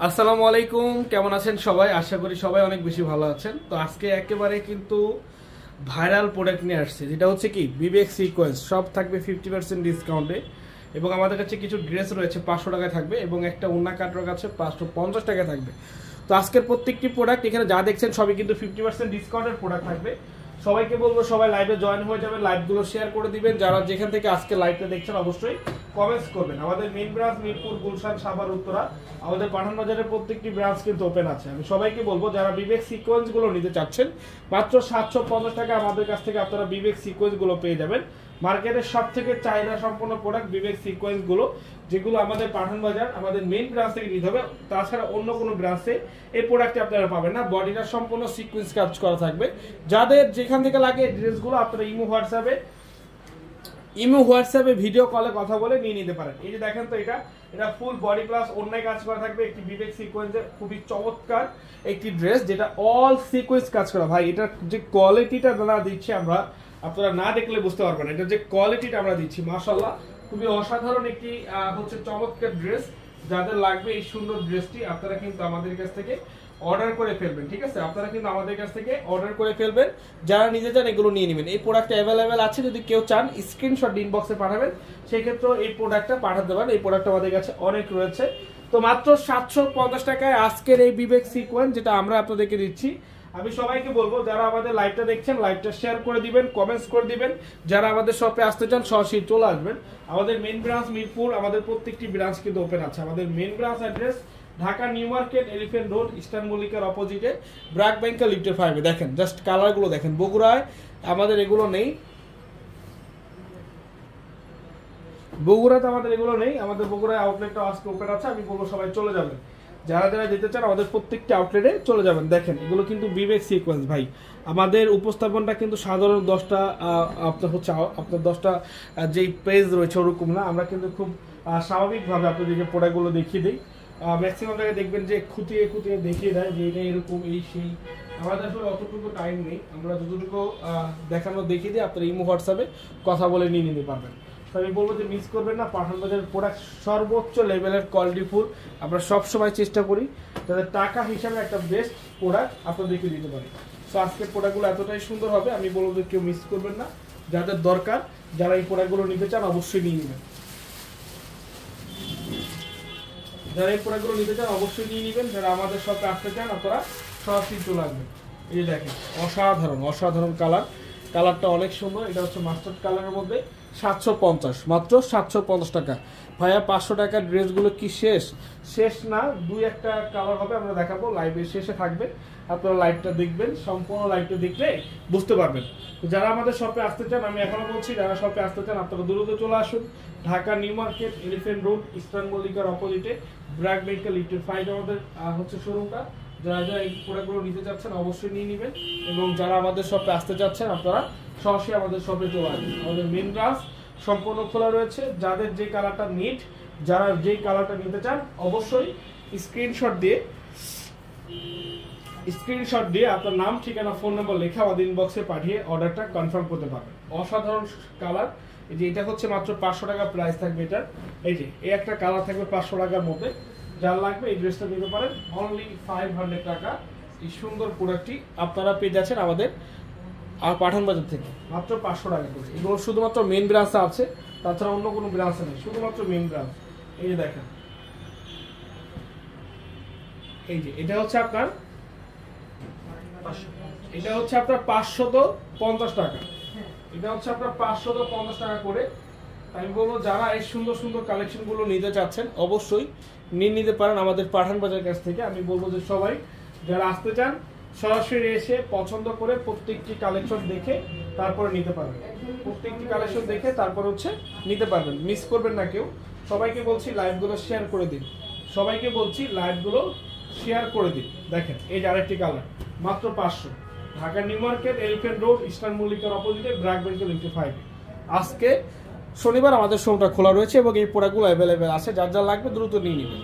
আসসালামু আলাইকুম, কেমন আছেন সবাই? আশা করি সবাই অনেক বেশি ভালো আছেন। তো আজকে একেবারে কিন্তু ভাইরাল প্রোডাক্ট নিয়ে আসছে, যেটা হচ্ছে কি বিবেক সিকোয়েন্স। সব থাকবে 50% ডিসকাউন্টে, এবং আমাদের কাছে কিছু ড্রেস রয়েছে 500 টাকায় থাকবে, এবং একটা ওন্না কাটওয়ার্ক আছে 550 টাকায় থাকবে। তো আজকের প্রত্যেকটি প্রোডাক্ট এখানে যা দেখছেন সবই কিন্তু 50% ডিসকাউন্টের প্রোডাক্ট থাকবে। সবাইকে বলবো সবাই লাইভে জয়েন হয়ে যাবেন, লাইভগুলো শেয়ার করে দিবেন। যারা যেখান থেকে আজকে লাইভটা দেখছেন অবশ্যই কমেন্টস করবেন। আমাদের মেইন ব্রাঞ্চ মিরপুর, গুলশান, সাভার, উত্তরা, আমাদের পাঠান বাজারের প্রত্যেকটি ব্রাঞ্চ কিন্তু ওপেন আছে। আমি সবাইকে বলবো যারা বিবেক সিকোয়েন্স গুলো নিতে চাচ্ছেন, মাত্র 750 টাকা আমাদের কাছ থেকে আপনারা বিবেক সিকোয়েন্স গুলো পেয়ে যাবেন। মার্কেটের সব থেকে চাহিদা সম্পন্ন প্রোডাক্ট বিবেক সিকোয়েন্স গুলো, যেগুলো আমাদের পাঠান বাজার আমাদের মেইন ব্রাঞ্চ থেকে নিতে হবে। তাছাড়া অন্য কোনো ব্রাঞ্চে এই প্রোডাক্টটি আপনারা পাবেন না। বডিটা সম্পূর্ণ সিকোয়েন্স কাজ করা থাকবে। যাদের যেখান থেকে লাগে ড্রেসগুলো আপনারা ইমো হোয়াটসঅ্যাপে ভিডিও কলে কথা বলে নিয়ে নিতে পারেন। এই যে দেখেন, তো এটা ফুল বডি প্লাস অন্যায় কাজ করা থাকবে। একটি বিবেক সিকোয়েন্সের খুবই চমৎকার একটি ড্রেস, যেটা অল সিকোয়েন্স কাজ করা। ভাই এটার যে কোয়ালিটিটা আমরা দিচ্ছি, আমরা আপনারা না দেখলে বুঝতে পারবেন। এটার যে কোয়ালিটিটা আমরা দিচ্ছি, মাশাআল্লাহ খুবই অসাধারণ একটি হচ্ছে চমৎকার ড্রেস। যাদের লাগবে এই সুন্দর ড্রেসটি, আপনারা কিন্তু আমাদের কাছ থেকে অর্ডার করে ফেলবেন। ঠিক আছে, আপনারা কিন্তু আমাদের কাছ থেকে অর্ডার করে ফেলবেন। যারা নিতে চান এগুলো নিয়ে নেবেন। এই প্রোডাক্টটা অ্যাভেলেবেল আছে, যদি কেউ চান স্ক্রিনশট ইনবক্সে পাঠাবেন, সেই ক্ষেত্রে এই প্রোডাক্টটা পাঠাতে পারেন। এই প্রোডাক্টটা আমাদের কাছে অনেক রয়েছে। তো মাত্র 750 টাকায় আজকের এই বিবেক সিকোয়েন্স, যেটা আমরা আপনাদেরকে দিচ্ছি। আমি সবাইকে বলবো যারা আমাদের লাইভটা দেখছেন, লাইভটা শেয়ার করে দিবেন, কমেন্টস করে দিবেন। যারা আমাদের শপে আসতে চান সরাসরি চলে আসবেন। আমাদের মেইন ব্রাঞ্চ মিরপুর, আমাদের প্রত্যেকটি ব্রাঞ্চ কিন্তু ওপেন আছে। আমাদের main branch address Dhaka New Market, Elephant Road, Eastern মল্লিকার অপোজিটে, ব্র্যাক ব্যাংকের লিফটে 5-এ। দেখেন জাস্ট কালারগুলো দেখেন। বগুড়ায় আমাদের এগুলো নেই, আমাদের বগুড়ায় আউটলেটটা আজকে ওপেন আছে। আমি বলবো সবাই চলে যাবেন, যারা যারা যেতে চান আমাদের প্রত্যেকটি আউটলেটে চলে যাবেন। দেখেন এগুলো কিন্তু বিবেক সিকোয়েন্স। ভাই আমাদের উপস্থাপনটা কিন্তু সাধারণ 10টা আপনার 10টা যেই পেজ রয়েছে ওরকম না। আমরা কিন্তু খুব স্বাভাবিকভাবে আপনাদেরকে প্রোডাক্টগুলো দেখিয়ে দিই। ম্যাক্সিমাম জায়গায় দেখবেন যে খুঁটিয়ে খুঁটিয়ে দেখিয়ে দেয় যে এটা এরকম এই সেই। আমাদের আসলে অতটুকু টাইম নেই, আমরা যতটুকু দেখানো দেখিয়ে দিই। আপনারা ইমো হোয়াটসঅ্যাপে কথা বলে নিয়ে নিতে পারবেন। তো আমি বলবো যে মিস করবেন না। পাঠান বাজারের প্রোডাক্ট সর্বোচ্চ লেভেলের কোয়ালিটিফুল। আমরা সবসময় চেষ্টা করি যাতে টাকা হিসাবে একটা বেস্ট প্রোডাক্ট আপনাদেরকে দিতে পারি। তো আজকের প্রোডাক্টগুলো এতটাই সুন্দর হবে, আমি বলবো যে কেউ মিস করবেন না। যাদের দরকার, যারা এই প্রোডাক্টগুলো নিতে চান অবশ্যই নিয়ে নেবেন। যারা এই প্রোডাক্টগুলো নিতে চান অবশ্যই নিয়ে নেবেন। যারা আমাদের শপে আসতে চান আপনারা সরাসরি চলে আসবেন। এই যে দেখেন অসাধারণ কালারটা অনেক সুন্দর। এটা হচ্ছে মাস্টার্ড কালারের মধ্যে 750, মাত্র 750 টাকা। ভাইয়া 500 টাকার ড্রেসগুলো কি শেষ না, 2-1টা কালার হবে, আমরা দেখাবো লাইভের শেষে থাকবে। আপনারা লাইভটা দেখবেন, সম্পূর্ণ লাইভটা দেখলে বুঝতে পারবেন। যারা আমাদের শপে আসতে চান, আমি এখনো বলছি যারা শপে আসতে চান আপনারা দ্রুত চলে আসুন। Dhaka New Market, Elephant Road, Eastern মল্লিকার অপোজিটে, ব্র্যাক ব্যাংকের লিফটের 5 আমাদের হচ্ছে শোরুমটা। যারা যারা এই প্রোডাক্টগুলো নিতে চাচ্ছেন অবশ্যই নিয়ে নেবেন, এবং যারা আমাদের শপে আসতে চাচ্ছেন আপনারা সরাসরি আমাদের শপে চলে আসবেন। আমাদের মেইন ব্রাঞ্চ সম্পূর্ণ খোলা রয়েছে। যাদের যে কালারটা যারা যেই কালারটা নিতে চান অবশ্যই স্ক্রিনশট দিয়ে আপনার নাম, ঠিকানা, ফোন নাম্বার লেখা আমাদের ইনবক্সে পাঠিয়ে অর্ডারটা কনফার্ম করতে পারবেন। অসাধারণ কালার। এই যে এটা হচ্ছে মাত্র 500 টাকা প্রাইস থাকবে এটার। এই যে এই একটা কালার থাকবে 500 টাকার মধ্যে। যার লাগবে এই ড্রেসটা নিতে পারেন অনলি 500 টাকা। এই সুন্দর প্রোডাক্টটি আপনারা পেয়ে যাচ্ছেন আমাদের পাঠান বাজার থেকে মাত্র 500 টাকা করে। এগুলো শুধুমাত্র মেইন ব্রাঞ্চে আছে, তাছাড়া অন্য কোনো ব্রাঞ্চে নেই, শুধুমাত্র মেইন ব্রাঞ্চ। এই যে দেখেন, এই যে এটা হচ্ছে আপনার 550 টাকা। এটা হচ্ছে আপনার 550 টাকা করে। আমি বলবো যারা এই সুন্দর সুন্দর কালেকশনগুলো নিতে চাচ্ছেন অবশ্যই নিয়ে নিতে পারেন আমাদের পাঠান বাজার কাছ থেকে। আমি বলবো যে সবাই যারা আসতে চান সরাসরি এসে পছন্দ করে প্রত্যেকটি কালেকশন দেখে তারপরে নিতে পারবেন। নিতে পারবেন, মিস করবেন না কেউ। সবাইকে বলছি লাইভগুলো শেয়ার করে দিন। দেখেন এই যে আরেকটি কালার, মাত্র 500। Dhaka New Market, Elephant Road, Eastern মল্লিকার অপোজিটে, ব্র্যাক ব্যাংকের লিফটে 5-এ। আজকে শনিবার আমাদের শোরুমটা খোলা রয়েছে এবং এই প্রোডাক্টগুলো অ্যাভেলেবেল আছে। যার যা লাগবে দ্রুত নিয়ে নেবেন।